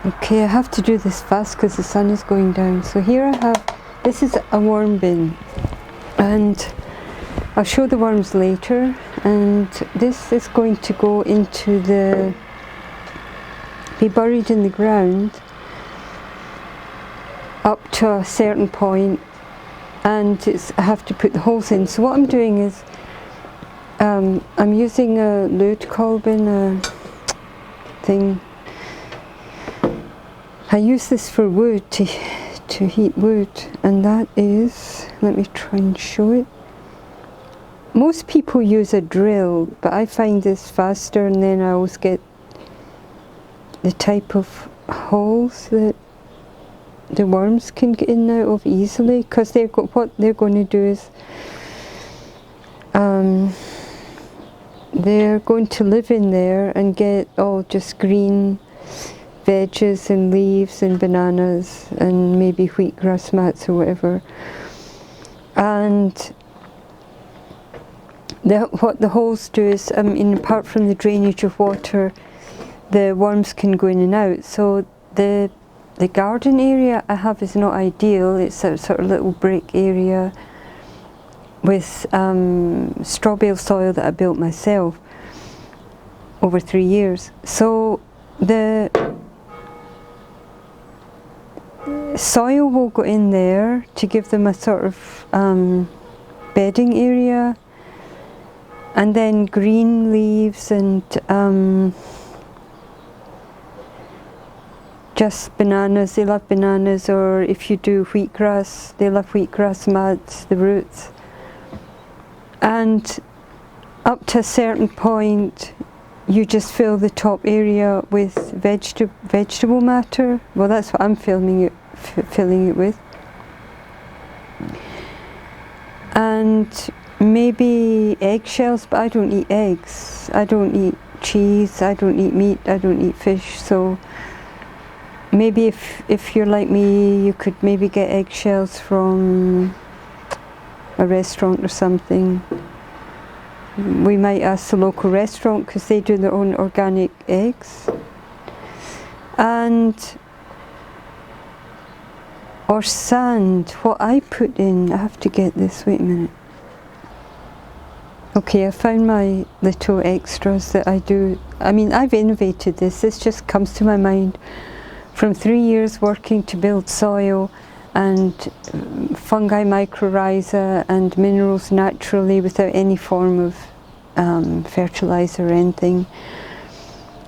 Okay, I have to do this fast because the sun is going down. So here I have, this is a worm bin, and I'll show the worms later, and this is going to go into be buried in the ground up to a certain point, and I have to put the holes in. So what I'm doing is I'm using a lutekolben thing. I use this for wood, to heat wood, and that is, let me try and show it. Most people use a drill, but I find this faster, and then I always get the type of holes that the worms can get in and out of easily, because what they're going to do is they're going to live in there and get all just green veggies and leaves and bananas and maybe wheatgrass mats or whatever. And what the holes do is, apart from the drainage of water, the worms can go in and out. So the garden area I have is not ideal. It's a sort of little brick area with strawbale soil that I built myself over 3 years. So the soil will go in there to give them a sort of bedding area, and then green leaves and just bananas. They love bananas, or if you do wheatgrass, they love wheatgrass mats, the roots. And up to a certain point, you just fill the top area with vegetable matter. Well, that's what I'm filling it with. And maybe eggshells, but I don't eat eggs. I don't eat cheese, I don't eat meat, I don't eat fish. So maybe if you're like me, you could maybe get eggshells from a restaurant or something. We might ask the local restaurant because they do their own organic eggs. Or sand. What I put in, I have to get this, wait a minute. Okay, I found my little extras that I do. I mean, I've innovated this. This just comes to my mind from 3 years working to build soil and fungi mycorrhiza and minerals naturally without any form of fertilizer or anything.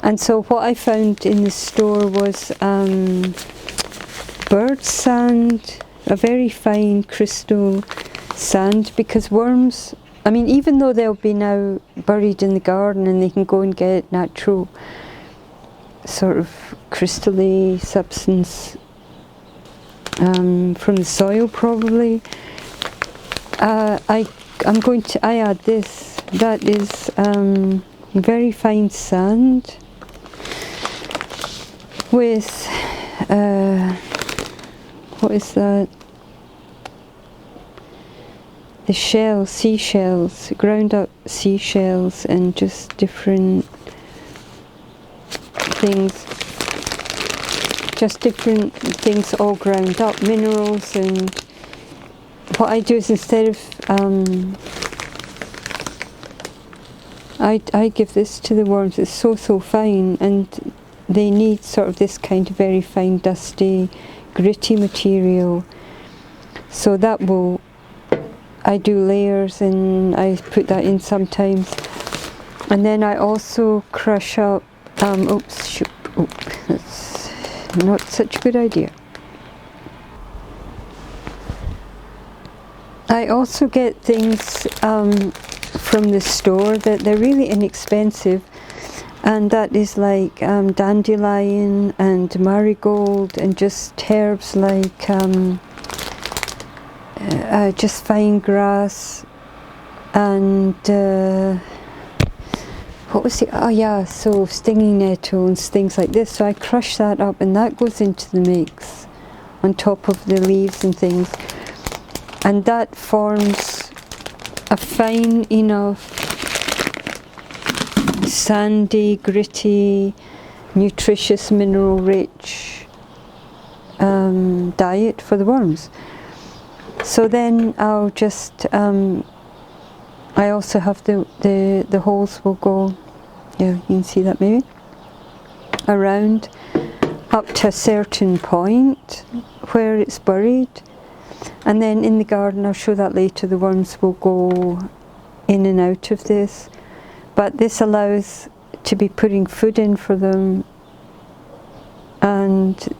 And so what I found in the store was bird sand, a very fine crystal sand, because worms, I mean, even though they'll be now buried in the garden and they can go and get natural sort of crystally substance from the soil probably, I add this. That is very fine sand with what is that? The seashells, ground up seashells, and just different things all ground up, minerals. And what I do is, instead of I give this to the worms. It's so fine, and they need sort of this kind of very fine, dusty, gritty material. So that will, I do layers, and I put that in sometimes. And then I also crush up, that's not such a good idea. I also get things from the store that they're really inexpensive, and that is like dandelion and marigold, and just herbs like just fine grass, and what was it? Oh yeah, so stinging nettles, things like this. So I crush that up, and that goes into the mix on top of the leaves and things, and that forms a fine enough sandy, gritty nutritious, mineral rich diet for the worms. So then I'll just, I also have the holes will go, yeah, you can see that maybe, around up to a certain point where it's buried. And then in the garden, I'll show that later, the worms will go in and out of this. But this allows to be putting food in for them, and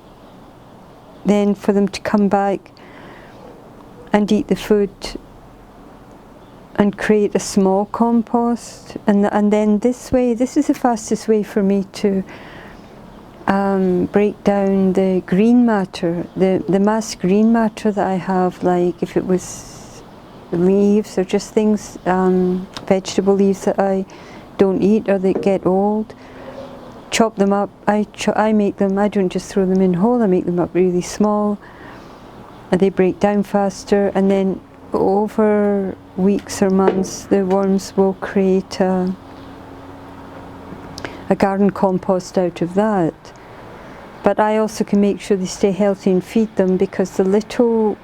then for them to come back and eat the food and create a small compost. And then this way, this is the fastest way for me to break down the green matter, the mass green matter that I have, like if it was leaves or just things, vegetable leaves that I don't eat or that get old. Chop them up. I make them, I don't just throw them in whole, I make them up really small, and they break down faster, and then over weeks or months the worms will create a garden compost out of that. But I also can make sure they stay healthy and feed them, because the little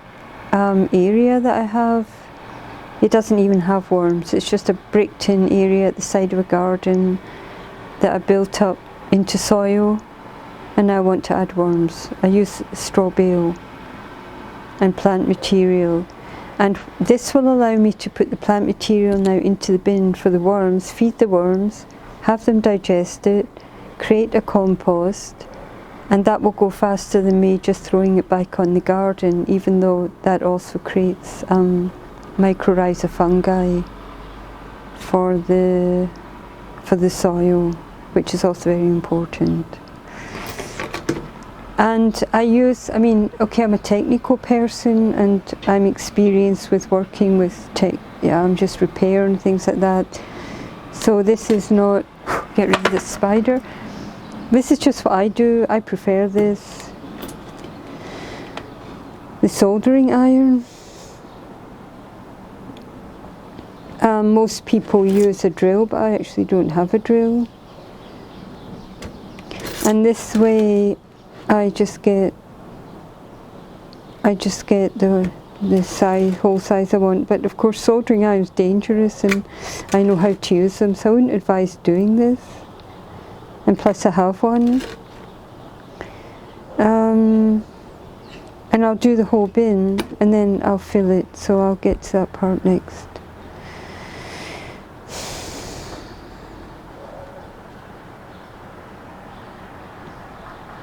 area that I have, it doesn't even have worms. It's just a brick tin area at the side of a garden that I built up into soil, and I want to add worms. I use straw bale and plant material, and this will allow me to put the plant material now into the bin for the worms, feed the worms, have them digest it, create a compost, and that will go faster than me just throwing it back on the garden, even though that also creates mycorrhiza fungi for the soil, which is also very important. And I'm a technical person, and I'm experienced with working with just repair and things like that. So this is not, get rid of this spider. This is just what I do. I prefer this. The soldering iron. Most people use a drill, but I actually don't have a drill. And this way, I just get the whole size I want. But of course, soldering iron is dangerous, and I know how to use them, so I wouldn't advise doing this. And plus, I have one. And I'll do the whole bin, and then I'll fill it. So I'll get to that part next.